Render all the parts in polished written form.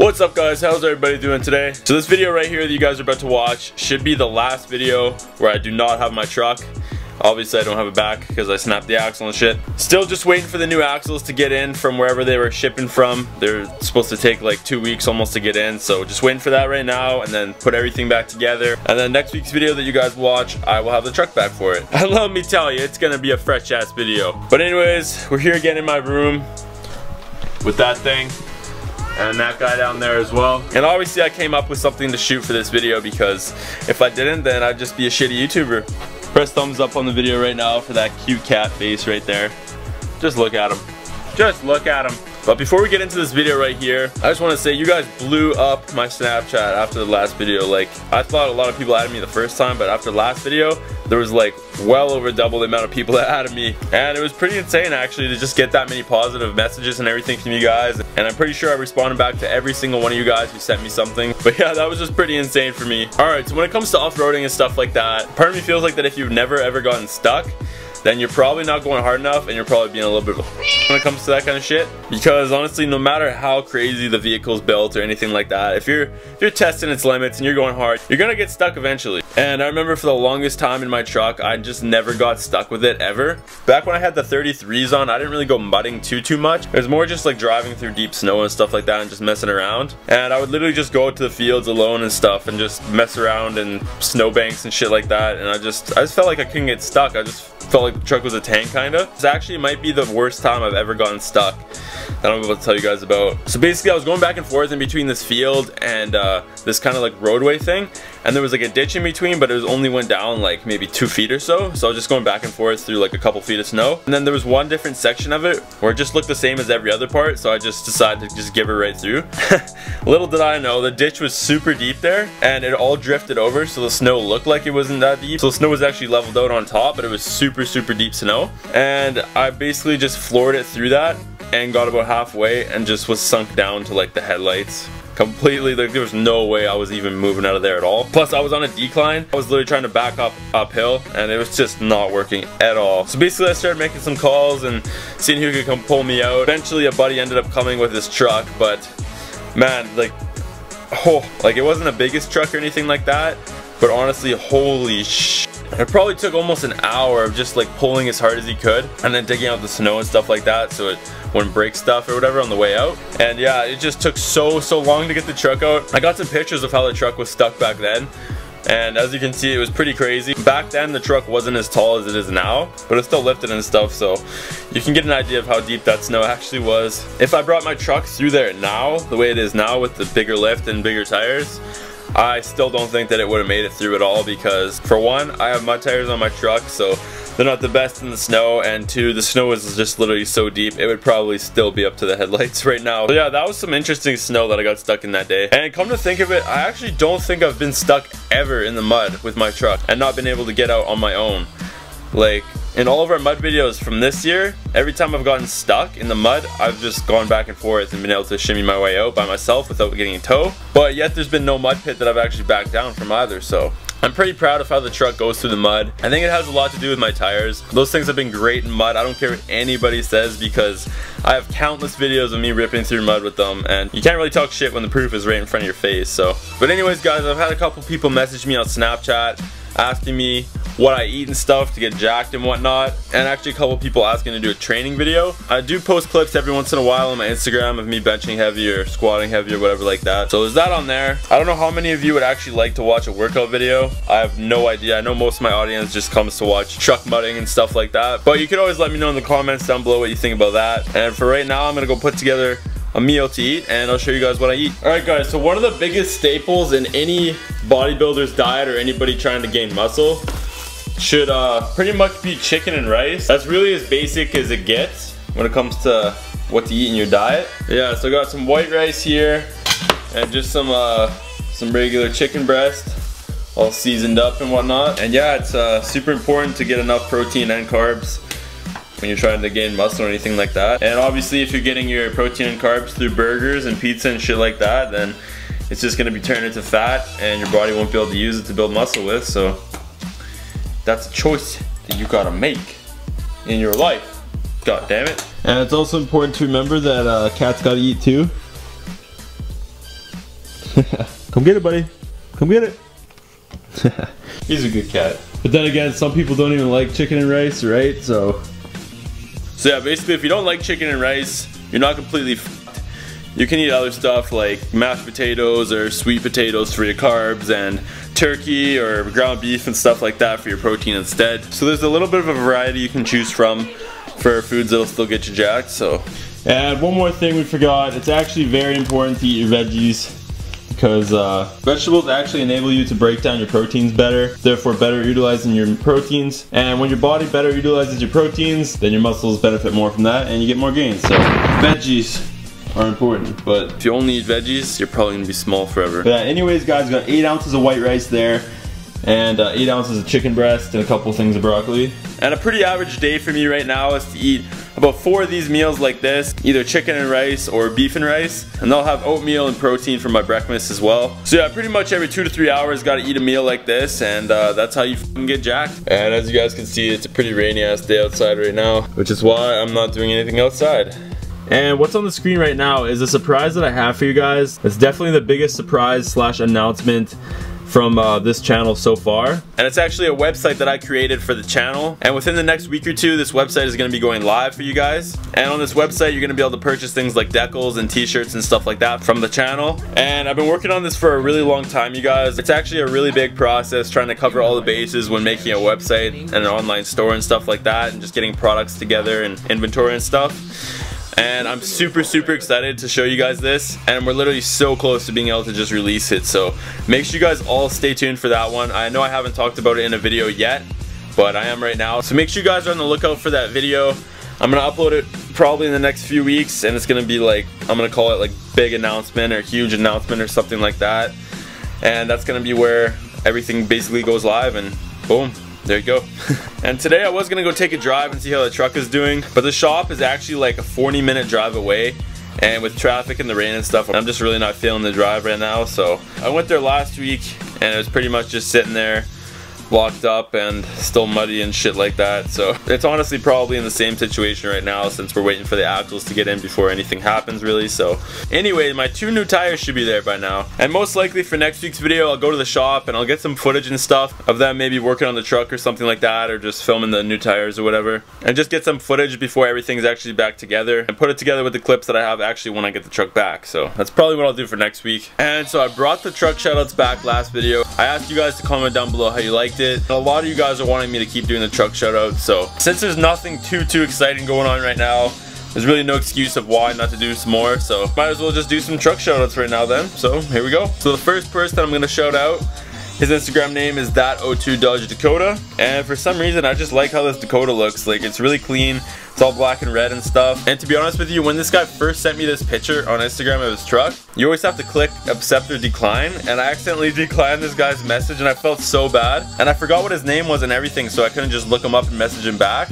What's up guys, how's everybody doing today? So this video right here that you guys are about to watch should be the last video where I do not have my truck. Obviously I don't have it back because I snapped the axle and shit. Still just waiting for the new axles to get in from wherever they were shipping from. They're supposed to take like 2 weeks almost to get in, so just waiting for that right now and then put everything back together. And then next week's video that you guys watch, I will have the truck back for it. And let me tell you, it's gonna be a fresh ass video. But anyways, we're here again in my room with that thing. And that guy down there as well. And obviously I came up with something to shoot for this video because if I didn't, then I'd just be a shitty YouTuber. Press thumbs up on the video right now for that cute cat face right there. Just look at him. Just look at him. But before we get into this video right here, I just want to say you guys blew up my Snapchat after the last video. Like, I thought a lot of people added me the first time, but after the last video, there was like well over double the amount of people that added me. And it was pretty insane actually to just get that many positive messages and everything from you guys. And I'm pretty sure I responded back to every single one of you guys who sent me something. But yeah, that was just pretty insane for me. Alright, so when it comes to off-roading and stuff like that, part of me feels like that if you've never ever gotten stuck, then you're probably not going hard enough and you're probably being a little bit of a when it comes to that kind of shit. Because honestly, no matter how crazy the vehicle's built or anything like that, if you're testing its limits and you're going hard, you're gonna get stuck eventually. And I remember for the longest time in my truck, I just never got stuck with it ever. Back when I had the 33s on, I didn't really go mudding too much. It was more just like driving through deep snow and stuff like that and just messing around. And I would literally just go out to the fields alone and stuff and just mess around in snowbanks and shit like that. And I just felt like I couldn't get stuck. I just felt like the truck was a tank kinda. This actually might be the worst time I've ever gotten stuck that I'm about to tell you guys about. So basically I was going back and forth in between this field and this kind of like roadway thing, and there was like a ditch in between, but it was only went down like maybe 2 feet or so. So I was just going back and forth through like a couple feet of snow. And then there was one different section of it where it just looked the same as every other part, so I just decided to just give it right through. Little did I know, the ditch was super deep there and it all drifted over, so the snow looked like it wasn't that deep. So the snow was actually leveled out on top, but it was super deep snow. And I basically just floored it through that and got about halfway and just was sunk down to like the headlights. Completely, like there was no way I was even moving out of there at all. Plus I was on a decline. I was literally trying to back up uphill and it was just not working at all. So basically I started making some calls and seeing who could come pull me out. Eventually a buddy ended up coming with his truck, but man, like, like it wasn't the biggest truck or anything like that, but honestly, holy shit. It probably took almost an hour of just like pulling as hard as he could and then digging out the snow and stuff like that so it wouldn't break stuff or whatever on the way out. And yeah, it just took so long to get the truck out. I got some pictures of how the truck was stuck back then, and as you can see, it was pretty crazy. Back then the truck wasn't as tall as it is now, but it still lifted and stuff, so you can get an idea of how deep that snow actually was. If I brought my truck through there now, the way it is now with the bigger lift and bigger tires, I still don't think that it would have made it through at all, because for one, I have mud tires on my truck, so they're not the best in the snow, and two, the snow is just literally so deep, it would probably still be up to the headlights right now. So yeah, that was some interesting snow that I got stuck in that day. And come to think of it, I actually don't think I've been stuck ever in the mud with my truck and not been able to get out on my own. Like, in all of our mud videos from this year, every time I've gotten stuck in the mud, I've just gone back and forth and been able to shimmy my way out by myself without getting a tow. But yet there's been no mud pit that I've actually backed down from either, so I'm pretty proud of how the truck goes through the mud. I think it has a lot to do with my tires. Those things have been great in mud. I don't care what anybody says, because I have countless videos of me ripping through mud with them, and you can't really talk shit when the proof is right in front of your face. So, but anyways guys, I've had a couple people message me on Snapchat asking me what I eat and stuff to get jacked and whatnot, and actually a couple people asking to do a training video. I do post clips every once in a while on my Instagram of me benching heavy or squatting heavy or whatever like that, so there's that on there. I don't know how many of you would actually like to watch a workout video. I have no idea. I know most of my audience just comes to watch truck mudding and stuff like that, but you can always let me know in the comments down below what you think about that. And for right now, I'm gonna go put together a meal to eat and I'll show you guys what I eat. Alright guys, so one of the biggest staples in any bodybuilder's diet or anybody trying to gain muscle should pretty much be chicken and rice. That's really as basic as it gets when it comes to what to eat in your diet. Yeah, so I got some white rice here and just some regular chicken breast, all seasoned up and whatnot. And yeah, it's super important to get enough protein and carbs when you're trying to gain muscle or anything like that. And obviously if you're getting your protein and carbs through burgers and pizza and shit like that, then it's just gonna be turned into fat and your body won't be able to use it to build muscle with. So that's a choice that you gotta make in your life. God damn it. And it's also important to remember that cats gotta eat too. Come get it, buddy. Come get it. He's a good cat. But then again, some people don't even like chicken and rice, right? So yeah, basically if you don't like chicken and rice, you're not completely f***ed. You can eat other stuff like mashed potatoes or sweet potatoes for your carbs, and turkey or ground beef and stuff like that for your protein instead. So there's a little bit of a variety you can choose from for foods that'll still get you jacked. So, and one more thing we forgot, it's actually very important to eat your veggies, because vegetables actually enable you to break down your proteins better, therefore better utilizing your proteins. And when your body better utilizes your proteins, then your muscles benefit more from that and you get more gains. So veggies are important, but if you only eat veggies, you're probably gonna be small forever. But anyways guys, we got 8 ounces of white rice there, and 8 ounces of chicken breast, and a couple things of broccoli. And a pretty average day for me right now is to eat about 4 of these meals like this, either chicken and rice or beef and rice, and I'll have oatmeal and protein for my breakfast as well. So yeah, pretty much every 2 to 3 hours gotta eat a meal like this, and that's how you fucking get jacked. And as you guys can see, it's a pretty rainy ass day outside right now, which is why I'm not doing anything outside. And what's on the screen right now is a surprise that I have for you guys. It's definitely the biggest surprise slash announcement from this channel so far. And it's actually a website that I created for the channel, and within the next week or two this website is going to be going live for you guys. And on this website you're going to be able to purchase things like decals and t-shirts and stuff like that from the channel. And I've been working on this for a really long time, you guys. It's actually a really big process trying to cover all the bases when making a website and an online store and stuff like that, and just getting products together and inventory and stuff. And I'm super excited to show you guys this, and we're literally so close to being able to just release it. So make sure you guys all stay tuned for that one. I know I haven't talked about it in a video yet, but I am right now. So make sure you guys are on the lookout for that video. I'm gonna upload it probably in the next few weeks, and it's gonna be like, I'm gonna call it like big announcement or huge announcement or something like that. And that's gonna be where everything basically goes live, and boom. There you go. And today I was gonna go take a drive and see how the truck is doing, but the shop is actually like a 40-minute drive away, and with traffic and the rain and stuff, I'm just really not feeling the drive right now. So I went there last week, and it was pretty much just sitting there locked up and still muddy and shit like that. So it's honestly probably in the same situation right now, since we're waiting for the axles to get in before anything happens really. So anyway, my 2 new tires should be there by now, and most likely for next week's video I'll go to the shop and I'll get some footage and stuff of them maybe working on the truck or something like that, or just filming the new tires or whatever, and just get some footage before everything's actually back together, and put it together with the clips that I have actually when I get the truck back. So that's probably what I'll do for next week. And so I brought the truck shoutouts back last video. I asked you guys to comment down below how you liked it. And a lot of you guys are wanting me to keep doing the truck shoutouts, so since there's nothing too exciting going on right now, there's really no excuse of why not to do some more, so might as well just do some truck shoutouts right now then. So here we go. So the first person that I'm gonna shout out, his Instagram name is that02 Dodge Dakota, and for some reason I just like how this Dakota looks. Like, it's really clean, it's all black and red and stuff. And to be honest with you, when this guy first sent me this picture on Instagram of his truck, you always have to click accept or decline, and I accidentally declined this guy's message, and I felt so bad, and I forgot what his name was and everything, so I couldn't just look him up and message him back.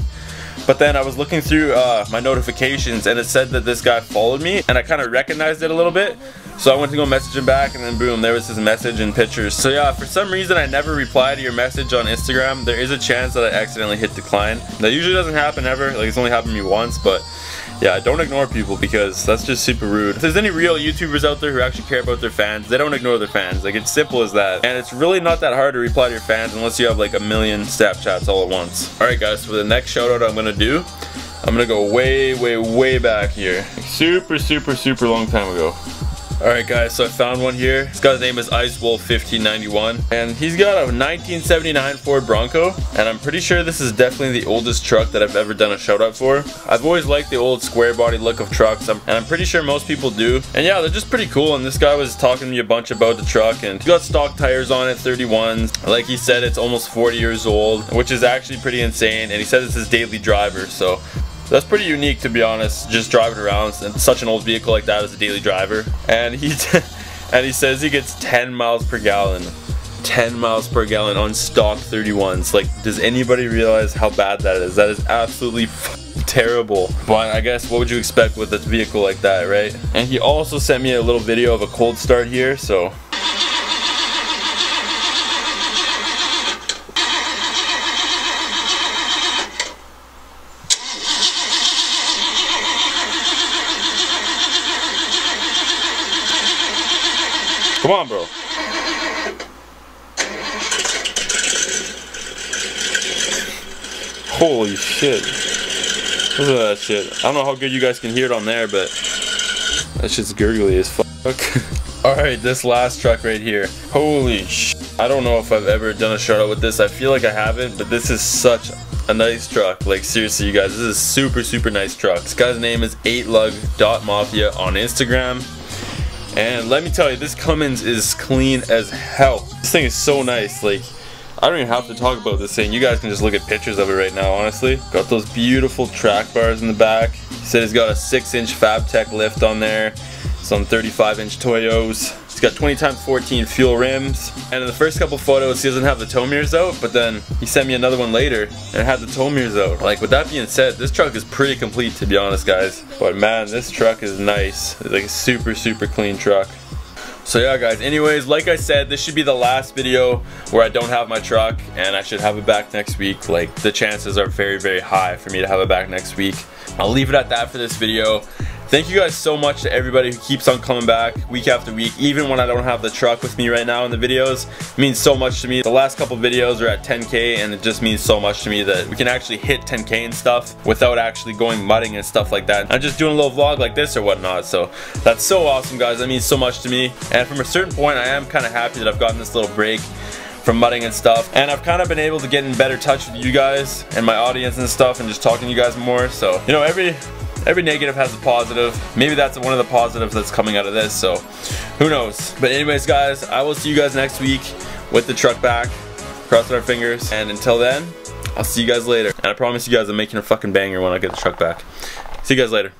But then I was looking through my notifications, and it said that this guy followed me, and I kind of recognized it a little bit. So I went to go message him back, and then boom, there was his message and pictures. So yeah, for some reason I never reply to your message on Instagram. There is a chance that I accidentally hit decline. That usually doesn't happen ever, like it's only happened to me once, but yeah, don't ignore people, because that's just super rude. If there's any real YouTubers out there who actually care about their fans, they don't ignore their fans. Like, it's simple as that. And it's really not that hard to reply to your fans unless you have like a million Snapchats all at once. Alright guys, so for the next shout out I'm gonna do, I'm gonna go way back here. Super long time ago. Alright guys, so I found one here. This guy's name is IceWolf1591, and he's got a 1979 Ford Bronco, and I'm pretty sure this is definitely the oldest truck that I've ever done a shout out for. I've always liked the old square body look of trucks, and I'm pretty sure most people do. And yeah, they're just pretty cool, and this guy was talking to me a bunch about the truck, and he's got stock tires on it, 31s. Like he said, it's almost 40 years old, which is actually pretty insane, and he said it's his daily driver, so that's pretty unique, to be honest, just driving around in such an old vehicle like that as a daily driver. And he says he gets 10 miles per gallon. 10 miles per gallon on stock 31s. Like, does anybody realize how bad that is? That is absolutely terrible. But I guess what would you expect with a vehicle like that, right? And he also sent me a little video of a cold start here, so Come on, bro. Holy shit. Listen to that shit. I don't know how good you guys can hear it on there, but that shit's gurgly as fuck. Alright, this last truck right here. Holy shit. I don't know if I've ever done a shout out with this. I feel like I haven't, but this is such a nice truck. Like seriously, you guys, this is super nice truck. This guy's name is 8lug.mafia on Instagram. And let me tell you, this Cummins is clean as hell. This thing is so nice. Like, I don't even have to talk about this thing. You guys can just look at pictures of it right now, honestly. Got those beautiful track bars in the back. He said it's got a 6-inch FabTech lift on there. Some 35-inch Toyos. It's got 20x14 fuel rims. And in the first couple photos, he doesn't have the tow mirrors out, but then he sent me another one later and it had the tow mirrors out. Like, with that being said, this truck is pretty complete, to be honest, guys. But man, this truck is nice. It's like a super clean truck. So yeah, guys, anyways, like I said, this should be the last video where I don't have my truck, and I should have it back next week. Like, the chances are very high for me to have it back next week. I'll leave it at that for this video. Thank you guys so much to everybody who keeps on coming back week after week, even when I don't have the truck with me right now in the videos. It means so much to me. The last couple videos are at 10K, and it just means so much to me that we can actually hit 10K and stuff without actually going mudding and stuff like that. I'm just doing a little vlog like this or whatnot, so that's so awesome, guys. That means so much to me. And from a certain point, I am kind of happy that I've gotten this little break from mudding and stuff, and I've kind of been able to get in better touch with you guys and my audience and stuff, and just talking to you guys more. So, you know, every negative has a positive. Maybe that's one of the positives that's coming out of this, so who knows. But anyways, guys, I will see you guys next week with the truck back. Crossing our fingers, and until then, I'll see you guys later. And I promise you guys I'm making a fucking banger when I get the truck back. See you guys later.